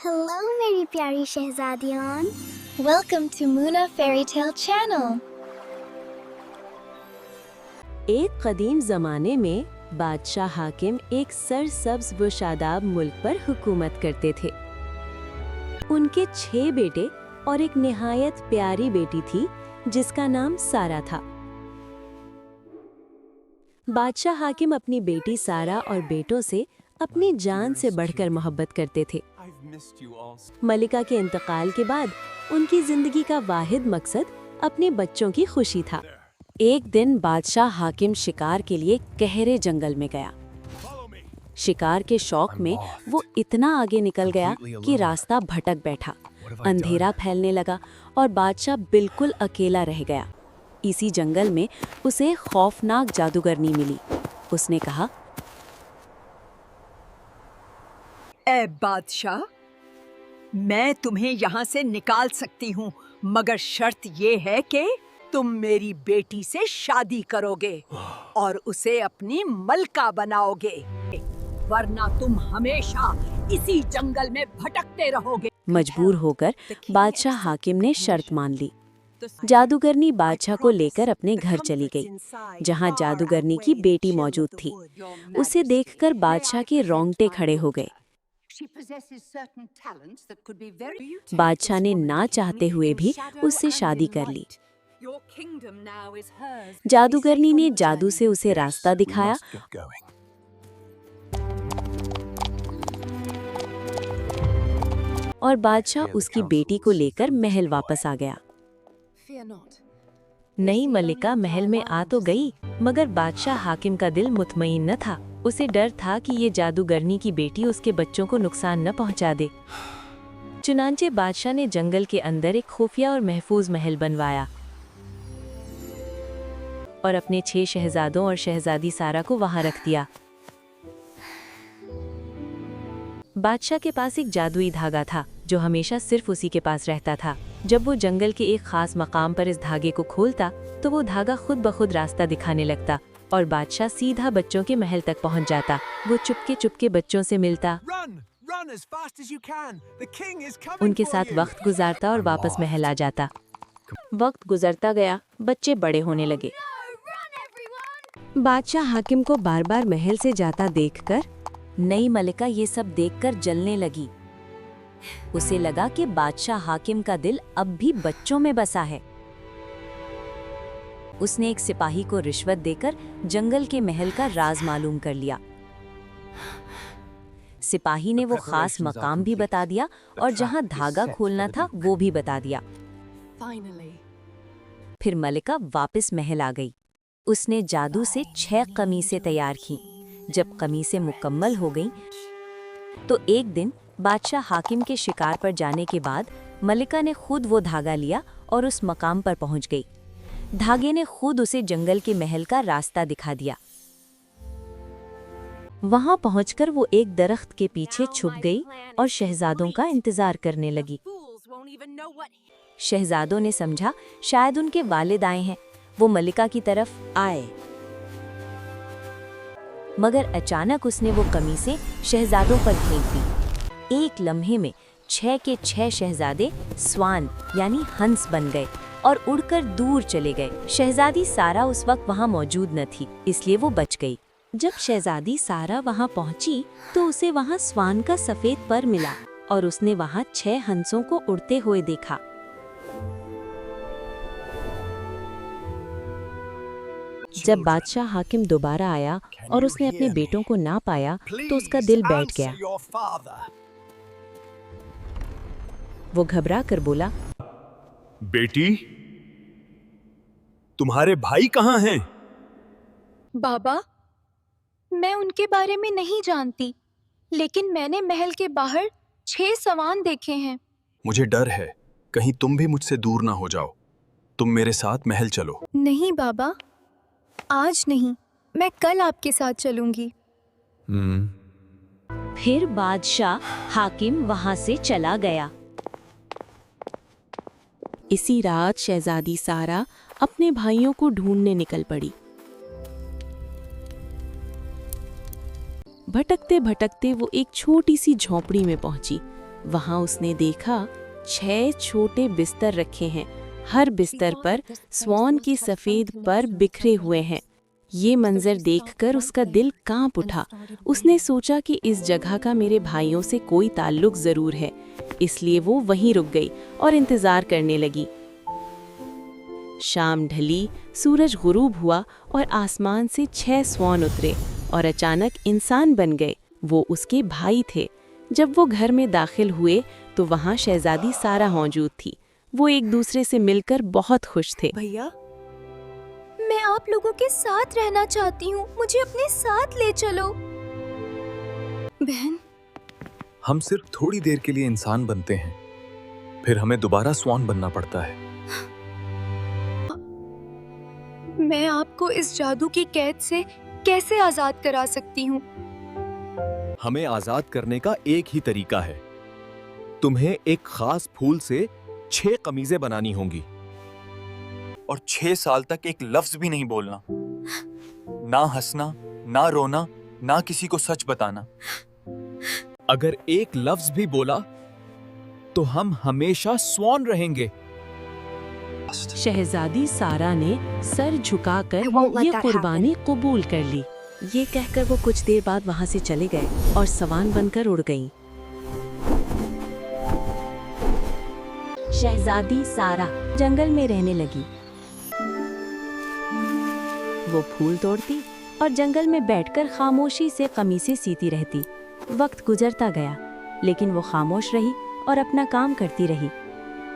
Hello मेरी प्यारी शहजादियान, Welcome to Muna Fairy Tale Channel। एक कदीम ज़माने में बादशाह हाकिम एक सरसब्ज व शादाब मुल्क पर हुकूमत करते थे। उनके 6 बेटे और एक निहायत प्यारी बेटी थी जिसका नाम सारा था। बादशाह हाकिम अपनी बेटी सारा और बेटों से अपनी जान से बढ़कर मोहब्बत करते थे। मलिका के इंतकाल के बाद उनकी जिंदगी का वाहिद मकसद अपने बच्चों की खुशी था। एक दिन बादशाह हाकिम शिकार के लिए गहरे जंगल में गया। शिकार के शौक में वो इतना आगे निकल गया कि रास्ता भटक बैठा। अंधेरा फैलने लगा और बादशाह बिल्कुल अकेला रह गया। इसी जंगल में उसे खौफनाक जादूगरनी मिली। उसने कहा, ए बादशाह, मैं तुम्हें यहाँ से निकाल सकती हूँ, मगर शर्त ये है कि तुम मेरी बेटी से शादी करोगे और उसे अपनी मलका बनाओगे, वरना तुम हमेशा इसी जंगल में भटकते रहोगे। मजबूर होकर बादशाह हाकिम ने शर्त मान ली। जादूगरनी बादशाह को लेकर अपने घर चली गई, जहाँ जादूगरनी की बेटी मौजूद थी। उसे देखकर बादशाह के रोंगटे खड़े हो गए। बादशाह ने ना चाहते हुए भी उससे शादी कर ली। जादूगरनी ने जादू से उसे रास्ता दिखाया और बादशाह उसकी बेटी को लेकर महल वापस आ गया। नई मलिका महल में आ तो गई, मगर बादशाह हाकिम का दिल मुतमईन न था। उसे डर था कि ये जादूगरनी की बेटी उसके बच्चों को नुकसान न पहुंचा दे। चुनांचे बादशाह ने जंगल के अंदर एक खुफिया और महफूज महल बनवाया और अपने 6 शहजादों और शहजादी सारा को वहां रख दिया। बादशाह के पास एक जादुई धागा था जो हमेशा सिर्फ उसी के पास रहता था। जब वो जंगल के एक खास मकाम पर इस धागे को खोलता तो वो धागा खुद ब खुद रास्ता दिखाने लगता और बादशाह सीधा बच्चों के महल तक पहुंच जाता। वो चुपके चुपके बच्चों से मिलता, उनके साथ वक्त गुजारता और वापस महल आ जाता। वक्त गुजरता गया, बच्चे बड़े होने लगे। बादशाह हाकिम को बार बार महल से जाता देखकर नई मलिका ये सब देखकर जलने लगी। उसे लगा कि बादशाह हाकिम का दिल अब भी बच्चों में बसा है। उसने एक सिपाही को रिश्वत देकर जंगल के महल का राज मालूम कर लिया। सिपाही ने वो खास मकाम भी बता दिया और जहां धागा खोलना था वो भी बता दिया। फिर मलिका वापस महल आ गई। उसने जादू से 6 कमीसें तैयार की। जब कमीसें मुकम्मल हो गईं, तो एक दिन बादशाह हाकिम के शिकार पर जाने के बाद मलिका ने खुद वो धागा लिया और उस मकाम पर पहुंच गई। धागे ने खुद उसे जंगल के महल का रास्ता दिखा दिया। वहां पहुंचकर वो एक दरख्त के पीछे छुप गई और शहजादों का इंतजार करने लगी। शहजादों ने समझा शायद उनके वालिद आए हैं। वो मलिका की तरफ आए, मगर अचानक उसने वो कमीसें शहजादों पर फेंक दी। एक लम्हे में 6 के 6 शहजादे स्वान यानी हंस बन गए और उड़कर दूर चले गए। शहजादी सारा उस वक्त वहां मौजूद न थी, इसलिए वो बच गई। जब शहजादी सारा वहां पहुंची तो उसे वहां स्वान का सफेद पर मिला और उसने वहां 6 हंसों को उड़ते हुए देखा। जब बादशाह हाकिम दोबारा आया और उसने अपने बेटों को ना पाया तो उसका दिल बैठ गया। वो घबरा कर बोला, बेटी, तुम्हारे भाई कहाँ हैं? बाबा, मैं उनके बारे में नहीं जानती, लेकिन मैंने महल के बाहर 6 सवान देखे हैं। मुझे डर है कहीं तुम भी मुझसे दूर ना हो जाओ। तुम मेरे साथ महल चलो। नहीं बाबा, आज नहीं, मैं कल आपके साथ चलूंगी। फिर बादशाह हाकिम वहां से चला गया। इसी रात शहजादी सारा अपने भाइयों को ढूंढने निकल पड़ी। भटकते भटकते वो एक छोटी सी झोंपड़ी में पहुंची वहाँ उसने देखा 6 छोटे बिस्तर रखे हैं। हर बिस्तर पर स्वॉन की सफ़ेद पर बिखरे हुए हैं। ये मंजर देखकर उसका दिल कांप उठा। उसने सोचा कि इस जगह का मेरे भाइयों से कोई ताल्लुक ज़रूर है, इसलिए वो वहीं रुक गई और इंतज़ार करने लगी। शाम ढली, सूरज गुरूब हुआ और आसमान से 6 स्वॉन उतरे और अचानक इंसान बन गए। वो उसके भाई थे। जब वो घर में दाखिल हुए तो वहाँ शहजादी सारा मौजूद थी। वो एक दूसरे से मिलकर बहुत खुश थे। भैया, मैं आप लोगों के साथ रहना चाहती हूँ, मुझे अपने साथ ले चलो। बहन, हम सिर्फ थोड़ी देर के लिए इंसान बनते हैं, फिर हमें दोबारा स्वान बनना पड़ता है। मैं आपको इस जादू की कैद से कैसे आजाद करा सकती हूँ? हमें आजाद करने का एक ही तरीका है। तुम्हें एक खास फूल से 6 कमीजें बनानी होंगी और 6 साल तक एक लफ्ज भी नहीं बोलना, ना हंसना, ना रोना, ना किसी को सच बताना। अगर एक लफ्ज भी बोला तो हम हमेशा स्वॉन रहेंगे। शहजादी सारा ने सर झुकाकर I won't let ये that कुर्बानी कबूल कर ली। ये कहकर वो कुछ देर बाद वहाँ से चले गए और सवान बनकर उड़ गईं। शहजादी सारा जंगल में रहने लगी। वो फूल तोड़ती और जंगल में बैठकर खामोशी से कमीज़ें सीती रहती। वक्त गुजरता गया, लेकिन वो खामोश रही और अपना काम करती रही।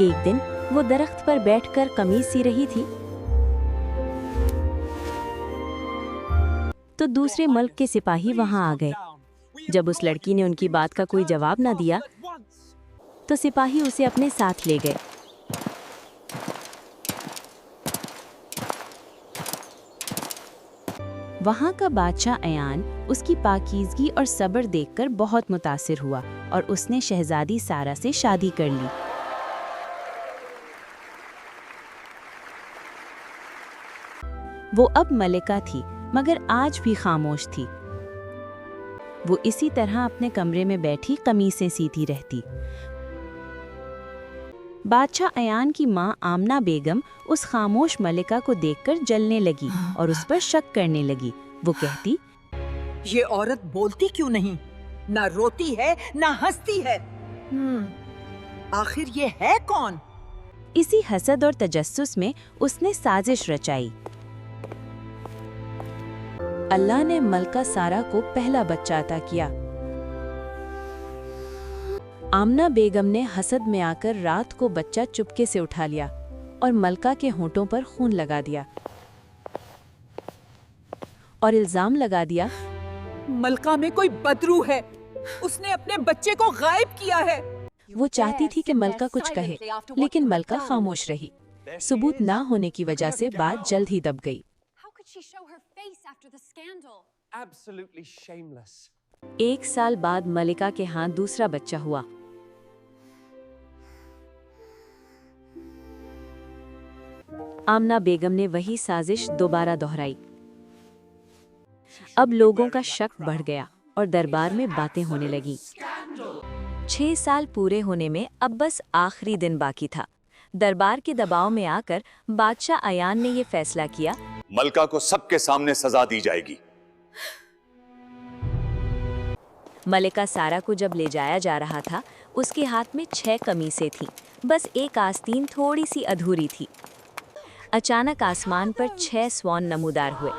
एक दिन वो दरख्त पर बैठकर कमीज सी रही थी तो दूसरे मुल्क के सिपाही वहां आ गए। जब उस लड़की ने उनकी बात का कोई जवाब ना दिया तो सिपाही उसे अपने साथ ले गए। वहां का बादशाह अयान उसकी पाकीज़गी और सब्र देखकर बहुत मुतासिर हुआ और उसने शहजादी सारा से शादी कर ली। वो अब मलिका थी, मगर आज भी खामोश थी। वो इसी तरह अपने कमरे में बैठी कमीज़ें सीती रहती। बादशाह अयान की माँ आमना बेगम उस खामोश मलिका को देखकर जलने लगी और उस पर शक करने लगी। वो कहती, ये औरत बोलती क्यों नहीं? ना रोती है, ना हंसती है। आखिर ये है कौन? इसी हसद और तजस्सुस में उसने साजिश रचाई। अल्लाह ने मलका सारा को पहला बच्चा अता किया। आमना बेगम ने हसद में आकर रात को बच्चा चुपके से उठा लिया और मलका के होंठों पर खून लगा दिया और इल्जाम लगा दिया, मलका में कोई बदरू है, उसने अपने बच्चे को गायब किया है। वो चाहती थी कि मलका कुछ कहे, लेकिन मलका खामोश रही। सबूत ना होने की वजह से बात जल्द ही दब गई। एक साल बाद मलिका के हाथ दूसरा बच्चा हुआ। आमना बेगम ने वही साजिश दोबारा दोहराई। अब लोगों का शक बढ़ गया और दरबार में बातें होने लगी। 6 साल पूरे होने में अब बस आखिरी दिन बाकी था। दरबार के दबाव में आकर बादशाह अयान ने ये फैसला किया, मलका को सबके सामने सजा दी जाएगी। मलिका सारा को जब ले जाया जा रहा था, उसके हाथ में 6 कमीज़ें थीं, बस एक आस्तीन थोड़ी सी अधूरी थी। अचानक आसमान पर 6 स्वॉन नमूदार हुए।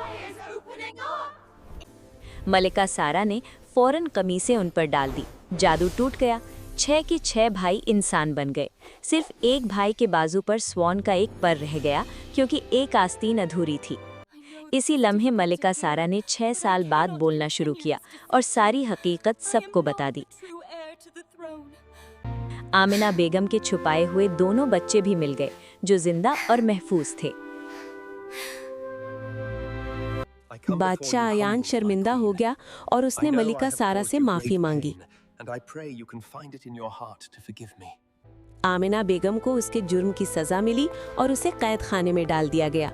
मलिका सारा ने फौरन कमीज़ें उन पर डाल दी। जादू टूट गया। 6 के 6 भाई इंसान बन गए। सिर्फ एक भाई के बाजू पर स्वॉन का एक पर रह गया, क्योंकि एक आस्तीन अधूरी थी। इसी लम्हे मलिका सारा ने 6 साल बाद बोलना शुरू किया और सारी हकीकत सबको बता दी। आमिना बेगम के छुपाए हुए दोनों बच्चे भी मिल गए, जो जिंदा और महफूज थे। बादशाह अयान शर्मिंदा हो गया और उसने मलिका सारा से माफी मांगी। आमिना बेगम को उसके जुर्म की सजा मिली और उसे कैद खाने में डाल दिया गया।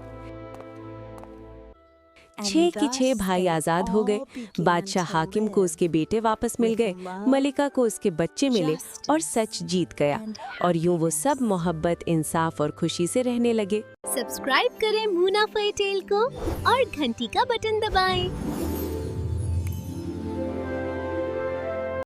6 के 6 भाई आजाद हो गए। बादशाह हाकिम को उसके बेटे वापस मिल गए, मलिका को उसके बच्चे मिले और सच जीत गया। और यूं वो सब मोहब्बत, इंसाफ और खुशी से रहने लगे। सब्सक्राइब करें मुना फेरी टेल को और घंटी का बटन दबाएं।